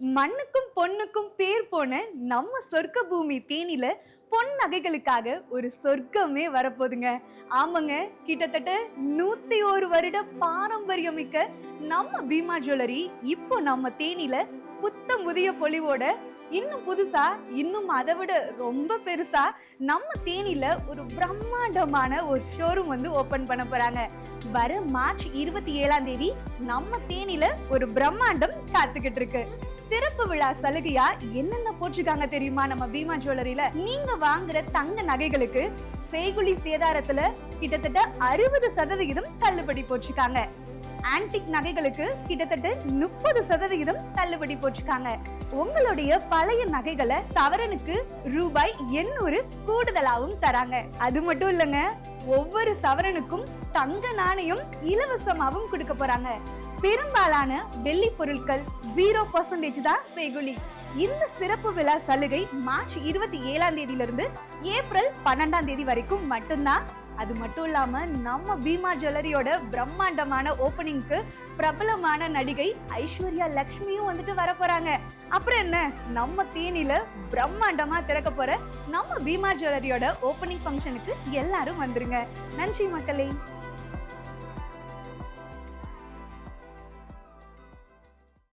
மண்ணுக்கும் பொண்ணுக்கும் பேர் போன நம்ம சொர்க்க பூமி தேனில பொன் நகைகளுக்காக ஒரு சொர்க்கமே வரப்போகுதுங்க. ஆமாங்க, கிட்டத்தட்ட 101 வருட பாரம்பரியமிக்க நம்ம பீமா ஜுவல்லரி இப்போ நம்ம தேனில புத்தம் புதிய பொலிவோட இன்னும் புதுசா, இன்னும் அதை விட ரொம்ப பெருசா நம்ம தேனில ஒரு பிரம்மாண்டமான ஒரு ஷோரூம் வந்து ஓபன் பண்ண போறாங்க. வர மார்ச் 27ஆம் தேதி நம்ம தேனில ஒரு பிரம்மாண்டம் காத்துக்கிட்டு இருக்கு. திறப்பு விழா சலுகையா என்னென்ன போட்டிருக்காங்க தெரியுமா? நம்ம பீமா ஜுவல்லரியில நீங்க வாங்குற தங்க நகைகளுக்கு செய்குலி சேதாரத்துல கிட்டத்தட்ட 60% தள்ளுபடி போட்டிருக்காங்க. ஆன்டிக் நகைகளுக்கு கிட்டத்தட்ட 30% தள்ளுபடி போட்டிருக்காங்க. உங்களுடைய பழைய நகைகளை சவரனுக்கு ரூபாய் 800 கூடுதலாவும் தராங்க. அது மட்டும் இல்லங்க, ஒவ்வொரு சவரனுக்கும் தங்க நாணயம் இலவசமாவும் கொடுக்க போறாங்க. பெரும்பாலான வெள்ளி பொருட்கள் 0% தான் செய்குலி. இந்த சிறப்பு விழா சலுகை மார்ச் 27ஆம் தேதியிலிருந்து ஏப்ரல் 12ஆம் தேதி வரைக்கும் மட்டும்தான். அது மட்டும் இல்லாம நம்ம பீமா ஜுவல்லரியோட பிரம்மாண்டமான ஓபனிங்க்கு பிரபலமான நடிகை ஐஸ்வர்யா லட்சுமியும் வந்துட்டு வர போறாங்க. அப்புறம் என்ன, நம்ம தேனில பிரம்மாண்டமா திறக்க போற நம்ம பீமா ஜுவல்லரியோட ஓபனிங் ஃபங்க்ஷனுக்கு எல்லாரும் வந்துருங்க. நன்றி மக்களே.